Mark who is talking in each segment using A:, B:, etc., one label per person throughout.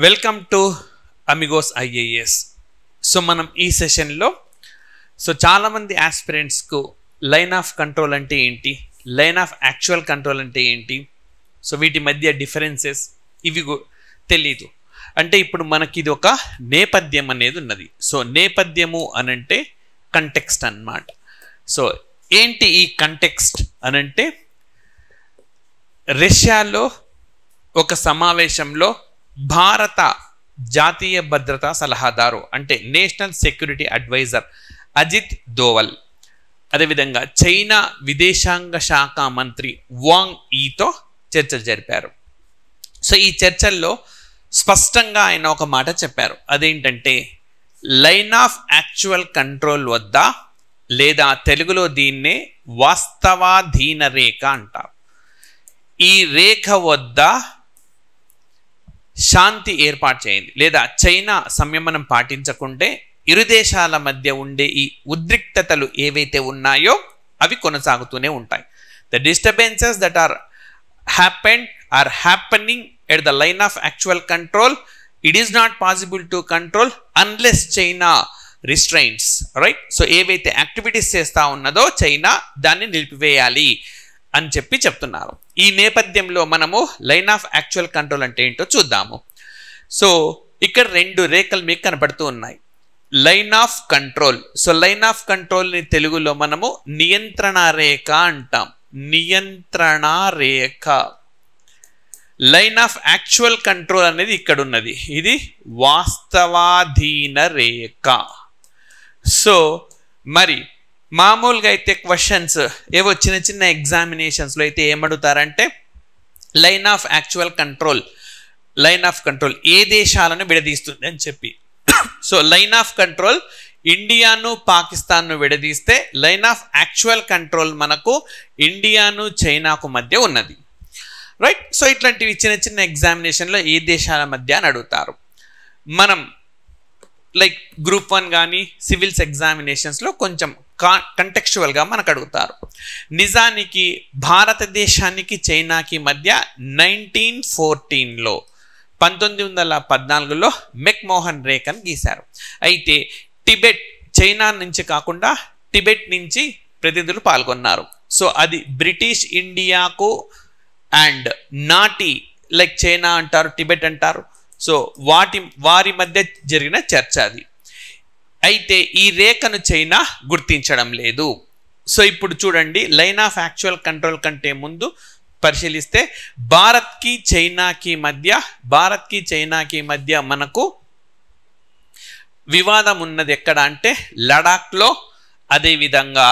A: Welcome to Amigos IAS. So మనం ఈ సెషన్లో చాలామంది ఆస్పిరెంట్స్కు లైన్ ఆఫ్ కంట్రోల్ అంటే ఏంటి, లైన్ ఆఫ్ యాక్చువల్ కంట్రోల్ అంటే ఏంటి, వీటి మధ్య డిఫరెన్సెస్ ఇవి తెలీదు. అంటే ఇప్పుడు మనకి ఇది ఒక నేపథ్యం అనేది ఉన్నది. నేపథ్యము అనంటే కంటెక్స్ట్ అన్నమాట. ఏంటి ఈ కంటెక్స్ట్ అనంటే, రష్యాలో ఒక సమావేశంలో భారత జాతీయ భద్రతా సలహాదారు అంటే national security adviser Ajit Doval, అదేవిధంగా చైనా విదేశాంగ శాఖ మంత్రి వాంగ్ ఈతో చర్చలు జరిపారు. ఈ చర్చల్లో స్పష్టంగా ఆయన ఒక మాట చెప్పారు. అదేంటంటే, లైన్ ఆఫ్ యాక్చువల్ కంట్రోల్ వద్ద, లేదా తెలుగులో దీన్నే వాస్తవాధీన రేఖ అంటారు, ఈ రేఖ వద్ద శాంతి ఏర్పాటు చేయండి, లేదా చైనా సంయమనం పాటించకుంటే ఇరు దేశాల మధ్య ఉండే ఈ ఉద్రిక్తతలు ఏవైతే ఉన్నాయో అవి కొనసాగుతూనే ఉంటాయి. The disturbances that are happening at the line of actual control, it is not possible to control unless China restrains, right? ఏవైతే యాక్టివిటీస్ చేస్తూ ఉన్నదో చైనా దాన్ని నిలిపివేయాలి అని చెప్తున్నారు. ఈ నేపథ్యంలో మనము లైన్ ఆఫ్ యాక్చువల్ కంట్రోల్ అంటే ఏంటో చూద్దాము. ఇక్కడ రెండు రేఖలు మీకు కనపడుతూ ఉన్నాయి. Line of control. Line of కంట్రోల్ని తెలుగులో మనము నియంత్రణ రేఖ అంటాం. నియంత్రణ రేఖ. లైన్ ఆఫ్ యాక్చువల్ కంట్రోల్ అనేది ఇక్కడ ఉన్నది, ఇది వాస్తవాధీన రేఖ. మరి మామూలుగా అయితే క్వశ్చన్స్ ఏవో చిన్న చిన్న ఎగ్జామినేషన్స్లో అయితే ఏమడుగుతారంటే, line of actual control, line of control ఏ దేశాలను విడదీస్తుంది అని చెప్పి. లైన్ ఆఫ్ కంట్రోల్ ఇండియాను పాకిస్తాన్ను విడదీస్తే, లైన్ ఆఫ్ యాక్చువల్ కంట్రోల్ మనకు ఇండియాను చైనాకు మధ్య ఉన్నది, రైట్? ఇట్లాంటివి చిన్న చిన్న ఎగ్జామినేషన్లో ఏ దేశాల మధ్య అని అడుగుతారు. మనం లైక్ గ్రూప్ 1 కానీ సివిల్స్ ఎగ్జామినేషన్స్లో కొంచెం కంటెక్చువల్గా మనకు అడుగుతారు. నిజానికి భారతదేశానికి చైనాకి మధ్య 1914లో 1914లో మెక్మోహన్ రేఖను గీశారు. అయితే టిబెట్, చైనా నుంచి కాకుండా టిబెట్ నుంచి ప్రతినిధులు పాల్గొన్నారు. అది బ్రిటిష్ ఇండియాకు అండ్ నాటి, లైక్ చైనా అంటారు, టిబెట్ అంటారు, వారి మధ్య జరిగిన చర్చ అది. అయితే ఈ రేఖను చైనా గుర్తించడం లేదు. ఇప్పుడు చూడండి, లైన్ ఆఫ్ యాక్చువల్ కంట్రోల్ కంటే ముందు పరిశీలిస్తే భారత్కి చైనాకి మధ్య మనకు వివాదం ఉన్నది ఎక్కడ అంటే లడాఖ్లో, అదేవిధంగా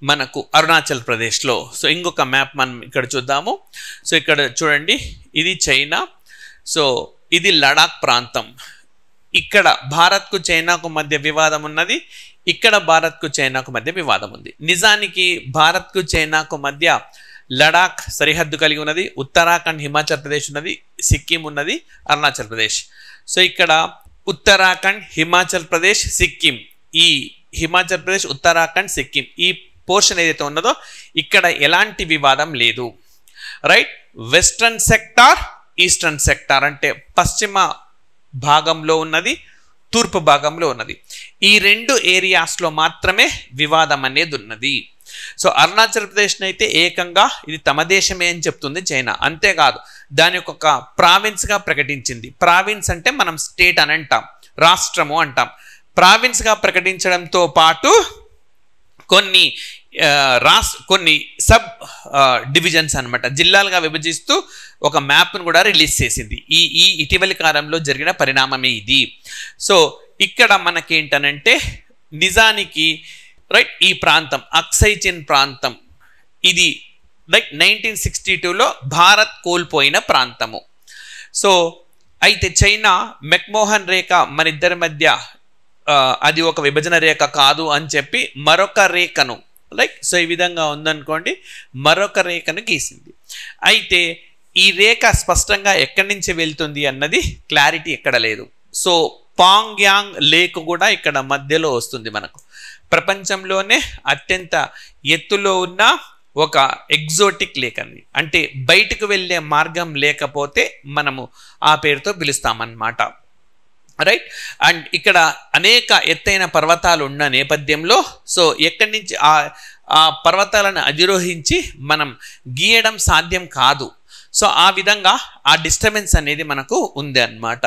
A: మనకు అరుణాచల్ ప్రదేశ్లో. ఇంకొక మ్యాప్ మనం ఇక్కడ చూద్దాము. ఇక్కడ చూడండి, ఇది చైనా, ఇది లడాక్ ప్రాంతం. ఇక్కడ భారత్కు చైనాకు మధ్య వివాదం ఉన్నది, ఇక్కడ భారత్కు చైనాకు మధ్య వివాదం ఉంది. నిజానికి భారత్కు చైనాకు మధ్య లడాక్ సరిహద్దు కలిగి ఉన్నది, ఉత్తరాఖండ్ హిమాచల్ ప్రదేశ్ ఉన్నది, సిక్కిం ఉన్నది, అరుణాచల్ ప్రదేశ్. ఇక్కడ ఉత్తరాఖండ్, హిమాచల్ ప్రదేశ్, సిక్కిం, ఈ హిమాచల్ ప్రదేశ్, ఉత్తరాఖండ్, సిక్కిం ఈ పోర్షన్ ఏదైతే ఉన్నదో ఇక్కడ ఎలాంటి వివాదం లేదు, right? Western sector, eastern sector అంటే పశ్చిమ భాగంలో ఉన్నది, తూర్పు భాగంలో ఉన్నది. ఈ రెండు ఏరియాస్లో మాత్రమే వివాదం అనేది ఉన్నది. అరుణాచల్ ప్రదేశ్ని అయితే ఏకంగా ఇది తమ దేశమే అని చెప్తుంది చైనా. అంతేకాదు, దాని ఒక ప్రావిన్స్గా ప్రకటించింది. ప్రావిన్స్ అంటే మనం స్టేట్ అని అంటాం, రాష్ట్రము అంటాం. ప్రావిన్స్గా ప్రకటించడంతో పాటు కొన్ని సబ్ డివిజన్స్ అన్నమాట, జిల్లాలుగా విభజిస్తూ ఒక మ్యాప్ను కూడా రిలీజ్ చేసింది. ఈ ఇటీవలి కాలంలో జరిగిన పరిణామమే ఇది. ఇక్కడ మనకేంటనంటే, నిజానికి రైట్ ఈ ప్రాంతం అక్సై చిన్ ప్రాంతం, ఇది లైక్ 1962లో భారత్ కోల్పోయిన ప్రాంతము. అయితే చైనా మెక్మోహన్ రేఖ మన ఇద్దరి మధ్య అది ఒక విభజన రేఖ కాదు అని చెప్పి మరొక రేఖను, లైక్ ఈ విధంగా ఉందనుకోండి, మరొక రేఖను గీసింది. అయితే ఈ రేఖ స్పష్టంగా ఎక్కడి నుంచి వెళ్తుంది అన్నది క్లారిటీ ఎక్కడ లేదు. పాంగ్యాంగ్ లేక్ కూడా ఇక్కడ మధ్యలో వస్తుంది. మనకు ప్రపంచంలోనే అత్యంత ఎత్తులో ఉన్న ఒక ఎగ్జోటిక్ లేక్ అని, అంటే బయటకు వెళ్ళే మార్గం లేకపోతే మనము ఆ పేరుతో పిలుస్తామన్నమాట. రైట్. అండ్ ఇక్కడ అనేక ఎత్తైన పర్వతాలు ఉన్న నేపథ్యంలో సో ఎక్కడి నుంచి ఆ పర్వతాలను అధిరోహించి మనం గీయడం సాధ్యం కాదు. సో ఆ విధంగా ఆ డిస్టర్బెన్స్ అనేది మనకు ఉంది అన్నమాట.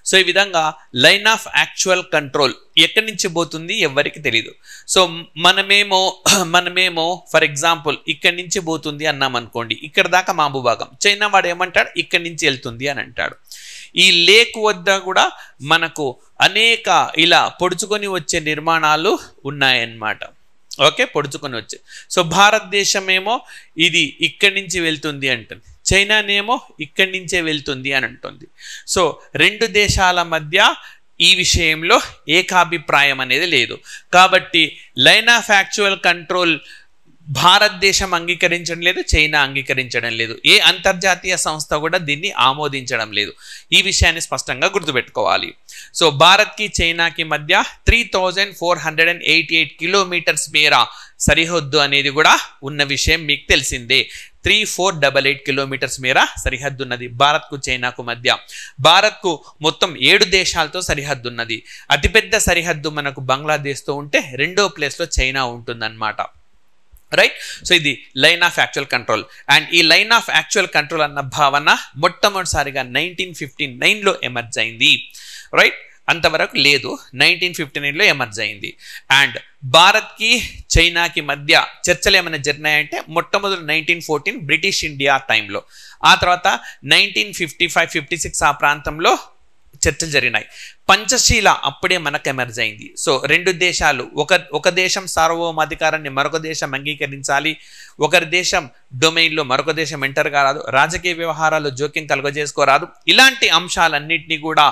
A: సో ఈ విధంగా లైన్ ఆఫ్ యాక్చువల్ కంట్రోల్ ఎక్కడి నుంచి పోతుంది ఎవరికి తెలియదు. సో మనమేమో ఫర్ ఎగ్జాంపుల్ ఇక్కడి నుంచి పోతుంది అన్నాం అనుకోండి, ఇక్కడ దాకా మా భూభాగం, చైనా వాడు ఏమంటాడు ఇక్కడి నుంచి వెళ్తుంది అని అంటాడు. ఈ లేక్ వద్ద కూడా మనకు అనేక ఇలా పొడుచుకొని వచ్చే నిర్మాణాలు ఉన్నాయన్నమాట. ఓకే, పొడుచుకొని వచ్చే. సో భారతదేశం ఏమో ఇది ఇక్కడి నుంచి వెళ్తుంది అంటుంది, చైనానేమో ఇక్కడి నుంచే వెళ్తుంది అని అంటుంది. సో రెండు దేశాల మధ్య ఈ విషయంలో ఏకాభిప్రాయం అనేది లేదు. కాబట్టి లైన్ ఆఫ్ యాక్చువల్ కంట్రోల్ భారతదేశం అంగీకరించడం లేదు, చైనా అంగీకరించడం లేదు, ఏ అంతర్జాతీయ సంస్థ కూడా దీన్ని ఆమోదించడం లేదు. ఈ విషయాన్ని స్పష్టంగా గుర్తుపెట్టుకోవాలి. సో భారత్కి చైనాకి మధ్య 3488 కిలోమీటర్స్ మేర సరిహద్దు అనేది కూడా ఉన్న విషయం మీకు తెలిసిందే. 3488 కిలోమీటర్స్ మేర సరిహద్దు ఉన్నది భారత్కు చైనాకు మధ్య. భారత్కు మొత్తం 7 దేశాలతో సరిహద్దు ఉన్నది. అతిపెద్ద సరిహద్దు మనకు బంగ్లాదేశ్తో ఉంటే రెండో ప్లేస్లో చైనా ఉంటుందన్నమాట. రైట్. సో ఇది line of actual control. And ఈ లైన్ ఆఫ్ యాక్చువల్ కంట్రోల్ అన్న భావన మొట్టమొదటిసారిగా 1959లో ఎమర్జ్ అయింది. రైట్, అంతవరకు లేదు, 1959లో ఎమర్జ్ అయింది. అండ్ భారత్కి చైనాకి మధ్య చర్చలు ఏమైనా జరిగినాయంటే మొట్టమొదటి 1914 బ్రిటిష్ ఇండియా టైంలో, ఆ తర్వాత 1955-56 ఆ ప్రాంతంలో చర్చలు జరిగినాయి. పంచశీల అప్పుడే మనకు ఎమర్జ్ అయింది. సో రెండు దేశాలు, ఒక దేశం సార్వభౌమాధికారాన్ని మరొక దేశం అంగీకరించాలి, ఒకరి దేశం డొమైన్లో మరొక దేశం ఎంటర్ కారాదు, రాజకీయ వ్యవహారాలు జోక్యం కలుగజేసుకోరాదు. ఇలాంటి అంశాలన్నింటినీ కూడా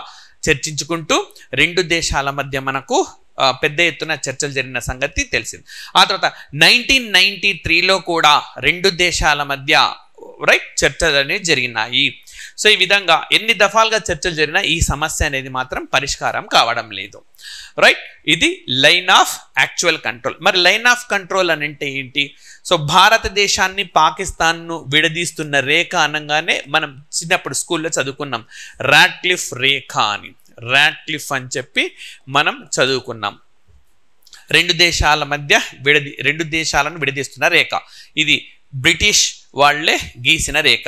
A: చర్చించుకుంటూ రెండు దేశాల మధ్య మనకు పెద్ద ఎత్తున చర్చలు జరిగిన సంగతి తెలిసింది. ఆ తర్వాత 1993లో కూడా రెండు దేశాల మధ్య రైట్ చర్చలు అనేవి జరిగినాయి. సో ఈ విధంగా ఎన్ని దఫాలుగా చర్చలు జరిగినా ఈ సమస్య అనేది మాత్రం పరిష్కారం కావడం లేదు. రైట్, ఇది లైన్ ఆఫ్ యాక్చువల్ కంట్రోల్. మరి లైన్ ఆఫ్ కంట్రోల్ అని అంటే ఏంటి? సో భారతదేశాన్ని పాకిస్తాన్ను విడదీస్తున్న రేఖ అనగానే మనం చిన్నప్పుడు స్కూల్లో చదువుకున్నాం, రాట్క్లిఫ్ రేఖ అని. రాట్క్లిఫ్ అని చెప్పి మనం చదువుకున్నాం. రెండు దేశాలను విడదీస్తున్న రేఖ. ఇది బ్రిటిష్ వాళ్లే గీసిన రేఖ.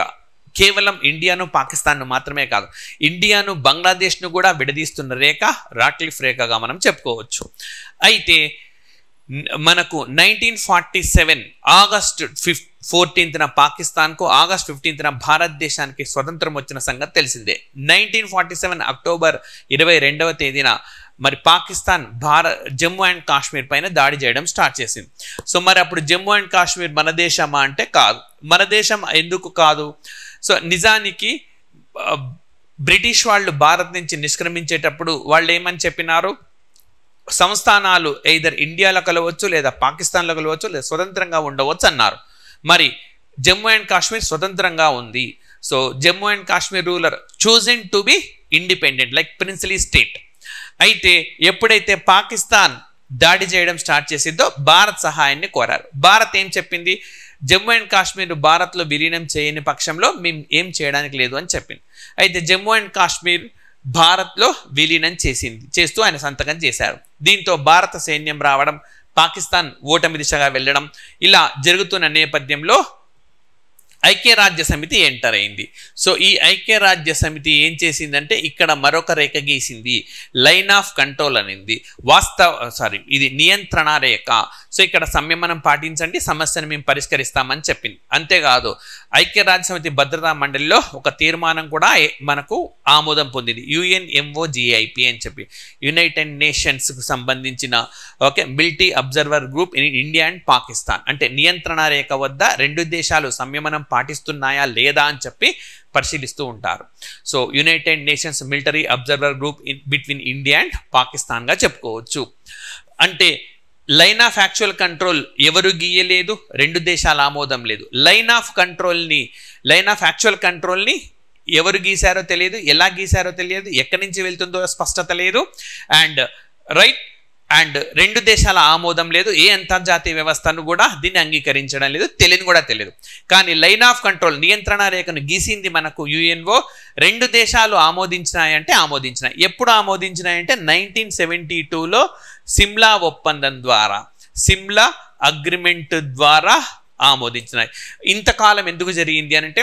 A: కేవలం ఇండియాను పాకిస్తాన్ను మాత్రమే కాదు, ఇండియాను బంగ్లాదేశ్ను కూడా విడదీస్తున్న రేఖ రాట్క్లిఫ్ రేఖగా మనం చెప్పుకోవచ్చు. అయితే మనకు 1947 ఆగస్టు 14న పాకిస్తాన్కు, ఆగస్ట్ 15న భారతదేశానికి స్వతంత్రం వచ్చిన సంగతి తెలిసిందే. 1947 అక్టోబర్ 22వ తేదీన మరి పాకిస్తాన్ జమ్మూ అండ్ కాశ్మీర్ పైన దాడి చేయడం స్టార్ట్ చేసింది. సో మరి అప్పుడు జమ్మూ అండ్ కాశ్మీర్ మన దేశమా అంటే కాదు. మన దేశం ఎందుకు కాదు? సో నిజానికి బ్రిటిష్ వాళ్ళు భారత్ నుంచి నిష్క్రమించేటప్పుడు వాళ్ళు ఏమని చెప్పినారు, సంస్థానాలు ఎయిదర్ ఇండియాలో కలవచ్చు లేదా పాకిస్తాన్లో కలవచ్చు లేదా స్వతంత్రంగా ఉండవచ్చు అన్నారు. మరి జమ్మూ అండ్ కాశ్మీర్ స్వతంత్రంగా ఉంది. So Jammu and Kashmir ruler chosen to be independent like princely state. అయితే ఎప్పుడైతే పాకిస్తాన్ దాడి చేయడం స్టార్ట్ చేసిందో భారత్ సహాయాన్ని కోరారు. భారత్ ఏం చెప్పింది, జమ్మూ అండ్ కాశ్మీర్ భారత్లో విలీనం చేయని పక్షంలో మేము ఏం చేయడానికి లేదు అని చెప్పింది. అయితే జమ్మూ అండ్ కాశ్మీర్ భారత్లో విలీనం చేస్తూ ఆయన సంతకం చేశారు. దీంతో భారత సైన్యం రావడం, పాకిస్తాన్ ఓటమి దిశగా వెళ్ళడం ఇలా జరుగుతున్న నేపథ్యంలో ఐక్యరాజ్య సమితి ఎంటర్ అయింది. సో ఈ ఐక్యరాజ్య సమితి ఏం చేసిందంటే ఇక్కడ మరొక రేఖ గీసింది, లైన్ ఆఫ్ కంట్రోల్ అనేది. ఇది నియంత్రణ రేఖ. సో ఇక్కడ సంయమనం పాటించండి, సమస్యను మేము పరిష్కరిస్తామని చెప్పింది. అంతేకాదు ఐక్యరాజ్య సమితి భద్రతా మండలిలో ఒక తీర్మానం కూడా మనకు ఆమోదం పొందింది, UNMOGIP అని చెప్పి, యునైటెడ్ నేషన్స్కు సంబంధించిన military observer group in India and Pakistan. అంటే నియంత్రణ రేఖ వద్ద రెండు దేశాలు సంయమనం పాటిస్తున్నాయా లేదా అని చెప్పి పరిశీలిస్తూ ఉంటారు. So United Nations military observer group between India and పాకిస్తాన్గా చెప్పుకోవచ్చు. అంటే లైన్ ఆఫ్ యాక్చువల్ కంట్రోల్ ఎవరు గీయలేదు, రెండు దేశాల ఆమోదం లేదు. లైన్ ఆఫ్ యాక్చువల్ కంట్రోల్ని ఎవరు గీశారో తెలియదు, ఎలా గీశారో తెలియదు, ఎక్కడి నుంచి వెళ్తుందో స్పష్టత లేదు. అండ్ రైట్ అండ్ రెండు దేశాల ఆమోదం లేదు, ఏ అంతర్జాతీయ వ్యవస్థను కూడా దీన్ని అంగీకరించడం లేదు, తెలియదు. కానీ లైన్ ఆఫ్ కంట్రోల్ నియంత్రణ రేఖను గీసింది మనకు యుఎన్ఓ. రెండు దేశాలు ఆమోదించినాయంటే ఆమోదించినాయి. ఎప్పుడు ఆమోదించినాయంటే 1972లో సిమ్లా ఒప్పందం ద్వారా, సిమ్లా అగ్రిమెంట్ ద్వారా ఆమోదించినాయి. ఇంతకాలం ఎందుకు జరిగింది అని అంటే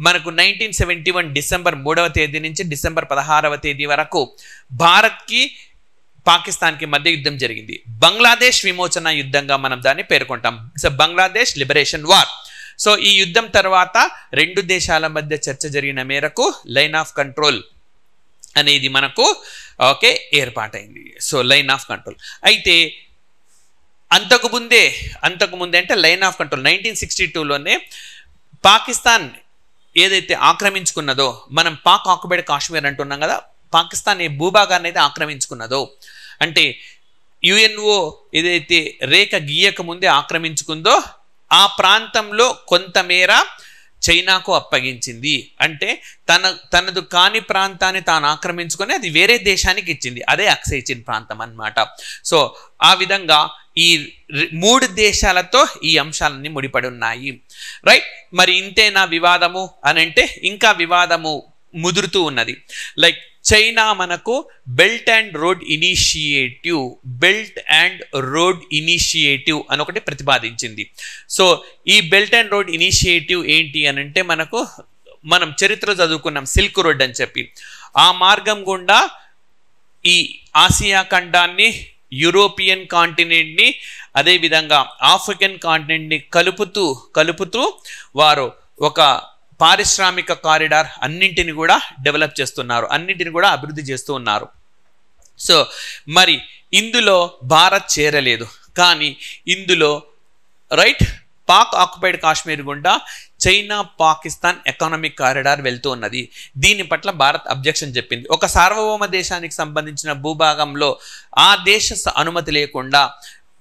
A: మనకు 1971 డిసెంబర్ 3వ తేదీ నుంచి డిసెంబర్ 16వ తేదీ వరకు భారత్కి పాకిస్తాన్కి మధ్య యుద్ధం జరిగింది. బంగ్లాదేశ్ విమోచన యుద్ధంగా మనం దాన్ని పేర్కొంటాం. So Bangladesh liberation war. So ఈ యుద్ధం తర్వాత రెండు దేశాల మధ్య చర్చ జరిగిన మేరకు లైన్ ఆఫ్ కంట్రోల్ అనేది మనకు ఏర్పాటైంది. సో లైన్ ఆఫ్ కంట్రోల్ అయితే అంతకుముందే అంటే లైన్ ఆఫ్ కంట్రోల్ 1962లోనే పాకిస్తాన్ ఏదైతే ఆక్రమించుకున్నదో, మనం పాక్ ఆక్యుపైడ్ కాశ్మీర్ అంటున్నాం కదా, పాకిస్తాన్ ఈ భూభాగాన్ని అయితే ఆక్రమించుకున్నదో, అంటే యుఎన్ఓ ఏదైతే రేఖ గీయక ముందే ఆక్రమించుకుందో ఆ ప్రాంతంలో కొంతమేర చైనాకు అప్పగించింది. అంటే తనదు కాని ప్రాంతాన్ని తాను ఆక్రమించుకొని అది వేరే దేశానికి ఇచ్చింది. అదే అక్సై చిన్ ప్రాంతం అన్నమాట. సో ఆ విధంగా ఈ మూడు దేశాలతో ఈ అంశాలన్నీ ముడిపడి ఉన్నాయి. రైట్, మరి ఇంతేనా వివాదము అని అంటే ఇంకా వివాదము ముదురుతూ ఉన్నది. లైక్ చైనా మనకు బెల్ట్ అండ్ రోడ్ ఇనిషియేటివ్ అని ఒకటి ప్రతిపాదించింది. సో ఈ బెల్ట్ అండ్ రోడ్ ఇనిషియేటివ్ ఏంటి అని అంటే మనం చరిత్రలో చదువుకున్నాం సిల్క్ రోడ్ అని చెప్పి. ఆ మార్గం గుండా ఈ ఆసియా ఖండాన్ని, యూరోపియన్ కాంటినెంట్ని, అదేవిధంగా ఆఫ్రికన్ కాంటినెంట్ని కలుపుతూ వారు ఒక పారిశ్రామిక కారిడార్ అన్నింటిని కూడా డెవలప్ చేస్తున్నారు, అన్నింటిని కూడా అభివృద్ధి చేస్తూ ఉన్నారు. సో మరి ఇందులో భారత్ చేరలేదు. కానీ ఇందులో పాక్ ఆక్యుపైడ్ కాశ్మీర్ గుండా చైనా పాకిస్తాన్ ఎకనామిక్ కారిడార్ వెళ్తూ ఉన్నది. దీని పట్ల భారత్ అబ్జెక్షన్ చెప్పింది. ఒక సార్వభౌమ దేశానికి సంబంధించిన భూభాగంలో ఆ దేశ అనుమతి లేకుండా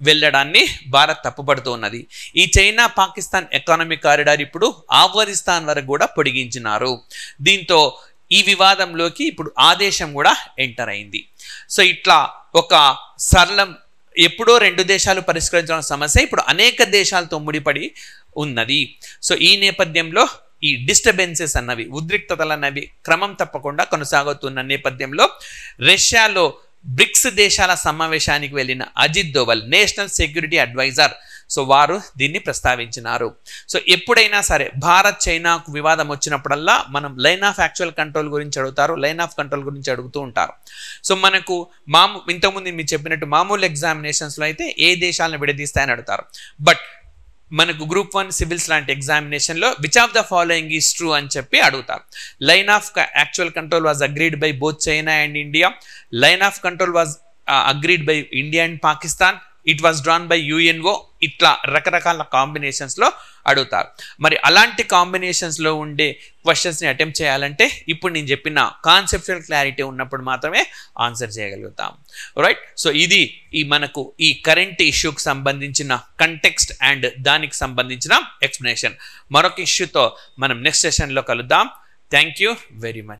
A: వెళ్ళడాన్ని భారత్ తప్పుపడుతూ ఉన్నది. ఈ చైనా పాకిస్తాన్ ఎకనామిక్ కారిడార్ ఇప్పుడు ఆఫ్ఘనిస్తాన్ వరకు కూడా పొడిగించినారు. దీంతో ఈ వివాదంలోకి ఇప్పుడు ఆ దేశం కూడా ఎంటర్ అయింది. సో ఇట్లా ఒక సరళం ఎప్పుడో రెండు దేశాలు పరిష్కరించిన సమస్య ఇప్పుడు అనేక దేశాలతో ముడిపడి ఉన్నది. సో ఈ నేపథ్యంలో ఈ డిస్టర్బెన్సెస్ అన్నవి, ఉద్రిక్తతలు అన్నవి క్రమం తప్పకుండా కొనసాగుతున్న నేపథ్యంలో రష్యాలో బ్రిక్స్ దేశాల సమావేశానికి వెళ్ళిన Ajit Doval, national security adviser, so వారు దీన్ని ప్రస్తావించినారు. సో ఎప్పుడైనా సరే భారత్ చైనాకు వివాదం వచ్చినప్పుడల్లా మనం లైన్ ఆఫ్ యాక్చువల్ కంట్రోల్ గురించి అడుగుతారు, లైన్ ఆఫ్ కంట్రోల్ గురించి అడుగుతూ ఉంటారు. సో మనకు ఇంతకుముందు మీరు చెప్పినట్టు మామూలు ఎగ్జామినేషన్స్లో అయితే ఏ దేశాలను విడదీస్తాయని అడుగుతారు. బట్ మనకు గ్రూప్ 1 సివిల్స్ లాంటి ఎగ్జామినేషన్లో which of the following is true అని చెప్పి అడుగుతారు. Line of actual control was agreed by both China and India. Line of control was agreed by India and Pakistan. It was drawn by UNO. ఇట్లా రకరకాల కాంబినేషన్స్లో అడుగుతారు. మరి అలాంటి కాంబినేషన్స్లో ఉండే క్వశ్చన్స్ని అటెంప్ట్ చేయాలంటే ఇప్పుడు నేను చెప్పిన కాన్సెప్చువల్ క్లారిటీ ఉన్నప్పుడు మాత్రమే ఆన్సర్ చేయగలుగుతాం. రైట్, సో ఇది మనకు ఈ కరెంట్ ఇష్యూకి సంబంధించిన కంటెక్స్ట్ అండ్ దానికి సంబంధించిన ఎక్స్ప్లెనేషన్. మరొక ఇష్యూతో మనం నెక్స్ట్ సెషన్లో కలుద్దాం. Thank you very much.